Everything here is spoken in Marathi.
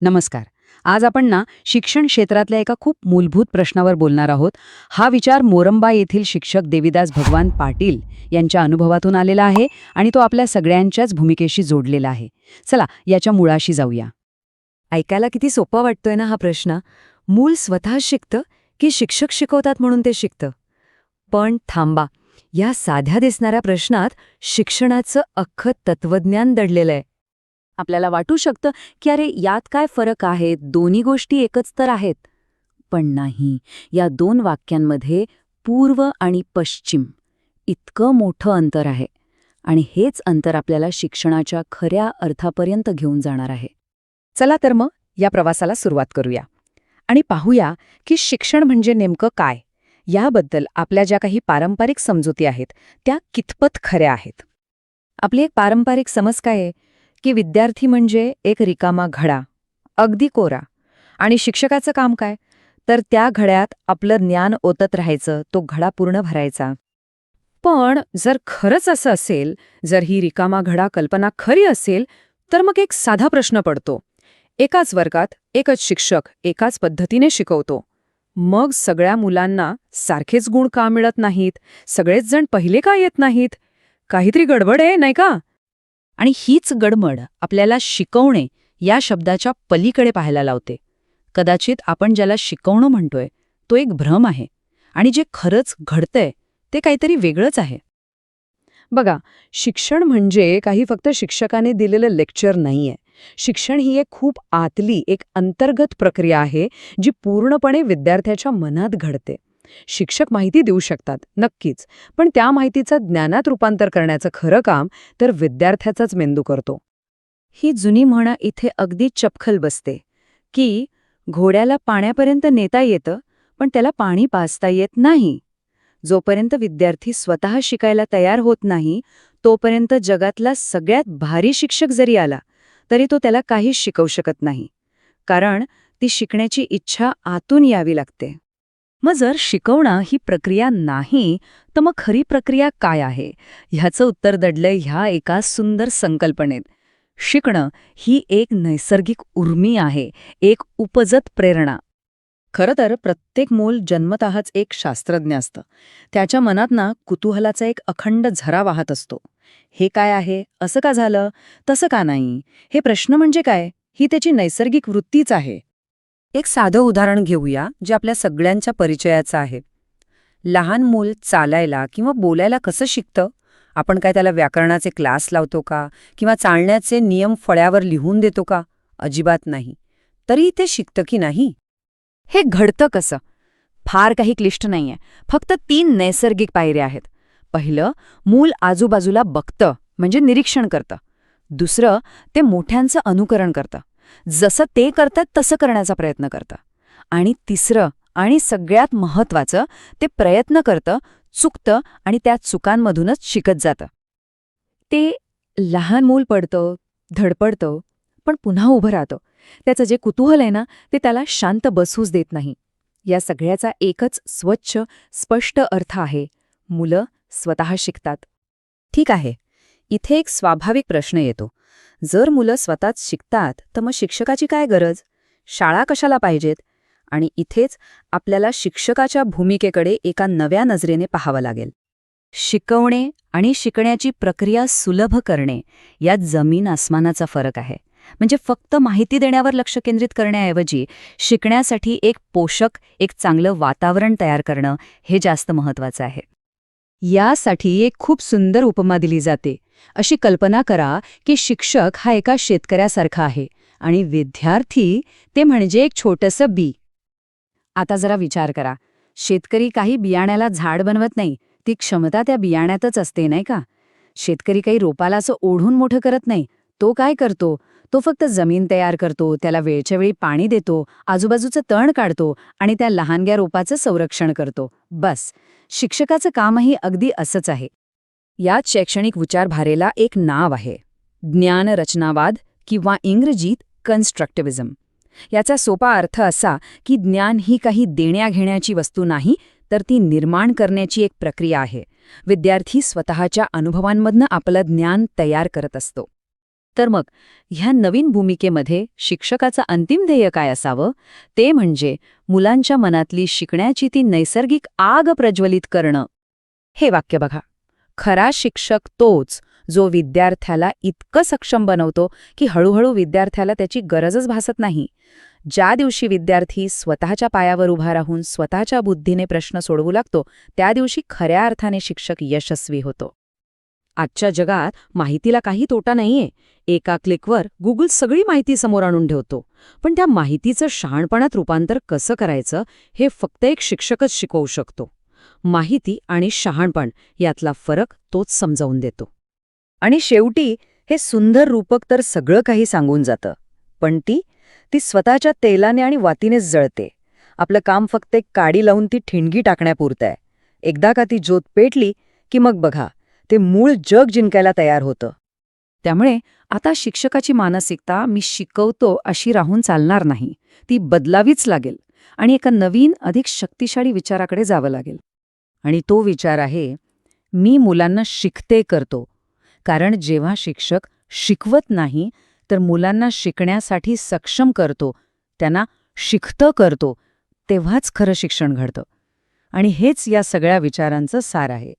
नमस्कार. आज आपण शिक्षण क्षेत्रातल्या एका खूप मूलभूत प्रश्नावर बोलणार आहोत. हा विचार मोरंबा येथील शिक्षक देविदास भगवान पाटील यांच्या अनुभवातून आलेला आहे आणि तो आपल्या सगळ्यांच्याच भूमिकेशी जोडलेला आहे. चला याच्या मुळाशी जाऊया. ऐकायला किती सोपा वाटतोय ना हा प्रश्न. मूल स्वतः शिकतं की शिक्षक शिकवतात म्हणून ते शिकतं? पण थांबा, या साध्या दिसणाऱ्या प्रश्नात शिक्षणाचं अख्खं तत्वज्ञान दडलेलं आहे. आपल्याला वाटू शकतं की अरे यात काय फरक आहे, दोन्ही गोष्टी एकच तर आहेत. पण नाही, या दोन वाक्यांमध्ये पूर्व आणि पश्चिम इतकं मोठं अंतर आहे. आणि हेच अंतर आपल्याला शिक्षणाच्या खऱ्या अर्थापर्यंत घेऊन जाणार आहे. चला तर मग या प्रवासाला सुरुवात करूया आणि पाहूया की शिक्षण म्हणजे नेमकं काय. याबद्दल आपल्या ज्या काही पारंपरिक समजुती आहेत त्या कितपत खऱ्या आहेत. आपली एक पारंपरिक समज काय आहे की विद्यार्थी म्हणजे एक रिकामा घडा, अगदी कोरा, आणि शिक्षकाचं काम काय, तर त्या घड्यात आपलं ज्ञान ओतत राहायचं, तो घडा पूर्ण भरायचा. पण जर खरंच असं असेल, जर ही रिकामा घडा कल्पना खरी असेल, तर मग एक साधा प्रश्न पडतो. एकाच वर्गात एकच शिक्षक एकाच पद्धतीने शिकवतो, मग सगळ्या मुलांना सारखेच गुण का मिळत नाहीत, सगळेच जण पहिले का येत नाहीत? काहीतरी गडबड आहे, नाही का? आणि हीच गडबड आपल्याला शिकवणे या शब्दाच्या पलीकडे पाहायला लावते. कदाचित आपण ज्याला शिकवणं म्हणतोय तो एक भ्रम आहे आणि जे खरंच घडतंय ते काहीतरी वेगळंच आहे. बघा, शिक्षण म्हणजे काही फक्त शिक्षकाने दिलेलं लेक्चर नाहीये. शिक्षण ही एक खूप आतली, एक अंतर्गत प्रक्रिया आहे जी पूर्णपणे विद्यार्थ्याच्या मनात घडते. शिक्षक माहिती देऊ शकतात, नक्कीच, पण त्या माहितीचं ज्ञानात रूपांतर करण्याचं खरं काम तर विद्यार्थ्याचाच मेंदू करतो. ही जुनी म्हण इथे अगदी चपखल बसते की घोड्याला पाण्यापर्यंत नेता येतं, पण त्याला पाणी पाजता येत नाही. जोपर्यंत विद्यार्थी स्वतः शिकायला तयार होत नाही, तोपर्यंत जगातला सगळ्यात भारी शिक्षक जरी आला तरी तो त्याला काहीच शिकवू शकत नाही, कारण ती शिकण्याची इच्छा आतून यावी लागते. मग जर शिकवणं ही प्रक्रिया नाही, तर मग खरी प्रक्रिया काय आहे? ह्याचं उत्तर दडलंय ह्या एका सुंदर संकल्पनेत. शिकणं ही एक नैसर्गिक उर्मी आहे, एक उपजत प्रेरणा. खरं तर प्रत्येक मूल जन्मतःच एक शास्त्रज्ञ असतं. त्याच्या मनात कुतूहलाचा एक अखंड झरा वाहत असतो. हे काय आहे, असं का झालं, तसं का नाही, हे प्रश्न म्हणजे काय, ही त्याची नैसर्गिक वृत्तीच आहे. एक साधं उदाहरण घेऊया जे आपल्या सगळ्यांच्या परिचयाचं आहे. लहान मूल चालायला किंवा बोलायला कसं शिकतं? आपण काय त्याला व्याकरणाचे क्लास लावतो का, किंवा चालण्याचे नियम फळ्यावर लिहून देतो का? अजिबात नाही. तरी ते शिकतं की नाही? हे घडतं कसं? फार काही क्लिष्ट नाहीये, फक्त 3 नैसर्गिक पायऱ्या आहेत. पहिलं, मूल आजूबाजूला बघतं, म्हणजे निरीक्षण करतं. दुसरं, ते मोठ्यांचं अनुकरण करतं, जसं ते करतात तसं करण्याचा प्रयत्न करतं. आणि तिसरं आणि सगळ्यात महत्त्वाचं, ते प्रयत्न करतं, चुकतं आणि त्या चुकांमधूनच शिकत जातं. ते लहान मूल पडतं, धडपडतं, पण पुन्हा उभं राहतं. त्याचं जे कुतूहल आहे ते त्याला शांत बसूच देत नाही. या सगळ्याचा एकच स्वच्छ, स्पष्ट अर्थ आहे: मुलं स्वतः शिकतात. ठीक आहे, इथे एक स्वाभाविक प्रश्न येतो. जर मुलं स्वतःच शिकतात, तर मग शिक्षकाची काय गरज? शाळा कशाला पाहिजेत? आणि इथेच आपल्याला शिक्षकाच्या भूमिकेकडे एका नव्या नजरेने पाहावं लागेल. शिकवणे आणि शिकण्याची प्रक्रिया सुलभ करणे यात जमीन आसमानाचा फरक आहे. म्हणजे फक्त माहिती देण्यावर लक्ष केंद्रित करण्याऐवजी शिकण्यासाठी एक पोषक, एक चांगलं वातावरण तयार करणं हे जास्त महत्त्वाचं आहे. यासाठी एक खूप सुंदर उपमा दिली जाते. अशी कल्पना करा की शिक्षक हा एका शेतकऱ्यासारखा आहे आणि विद्यार्थी ते म्हणजे एक छोटंसं बी. आता जरा विचार करा, शेतकरी काही बियाण्याला झाड बनवत नाही, ती क्षमता त्या बियाण्यातच असते, नाही का? शेतकरी काही रोपाला असं ओढून मोठं करत नाही. तो काय करतो? तो फक्त जमीन तयार करतो, त्याला वेळच्या वेळी पाणी देतो, आजूबाजूचं तण काढतो आणि त्या लहानग्या रोपाचं संरक्षण करतो. बस, शिक्षकाचं कामही अगदी असंच आहे. यात शैक्षणिक विचारधारेला एक नाव आहे, ज्ञानरचनावाद, किंवा इंग्रजीत कन्स्ट्रक्टिव्हिझम. याचा सोपा अर्थ असा की ज्ञान ही काही देण्या-घेण्याची वस्तू नाही, तर ती निर्माण करण्याची एक प्रक्रिया आहे. विद्यार्थी स्वतःच्या अनुभवांमधनं आपलं ज्ञान तयार करत असतो. तर मग ह्या नवीन भूमिकेमध्ये शिक्षकाचं अंतिम ध्येय काय असावं ते म्हणजे मुलांच्या मनातली शिकण्याची ती नैसर्गिक आग प्रज्वलित करणं. हे वाक्य बघा. खरा शिक्षक तोच जो विद्यार्थ्याला इतकं सक्षम बनवतो की हळूहळू विद्यार्थ्याला त्याची गरजच भासत नाही. ज्या दिवशी विद्यार्थी स्वतःच्या पायावर उभा राहून स्वतःच्या बुद्धीने प्रश्न सोडवू लागतो त्या दिवशी खऱ्या अर्थाने शिक्षक यशस्वी होतो. आजच्या जगात माहितीला काही तोटा नाहीये. एका क्लिकवर गुगल सगळी माहिती समोर आणून ठेवतो. पण त्या माहितीचं शहाणपणात रूपांतर कसं करायचं हे फक्त एक शिक्षकच शिकवू शकतो. माहिती आणि शहाणपण यातला फरक तोच समजावून देतो. आणि शेवटी हे सुंदर रूपक तर सगळं काही सांगून जातं, पण ती स्वतःच्या तेलाने आणि वातीनेच जळते. आपलं काम फक्त एक काडी लावून ती ठिणगी टाकण्यापुरतं आहे. एकदा का ती ज्योत पेटली की मग बघा ते मूळ जग जिंकायला तयार होतं. त्यामुळे आता शिक्षकाची मानसिकता मी शिकवतो अशी राहून चालणार नाही. ती बदलावीच लागेल आणि एका नवीन अधिक शक्तिशाली विचाराकडे जावं लागेल. आणि तो विचार आहे, मी मुलांना शिकते करतो. कारण जेव्हा शिक्षक शिकवत नाही तर मुलांना शिकण्यासाठी सक्षम करतो, त्यांना शिकतं करतो, तेव्हाच खरं शिक्षण घडतं. आणि हेच या सगळ्या विचारांचं सार आहे.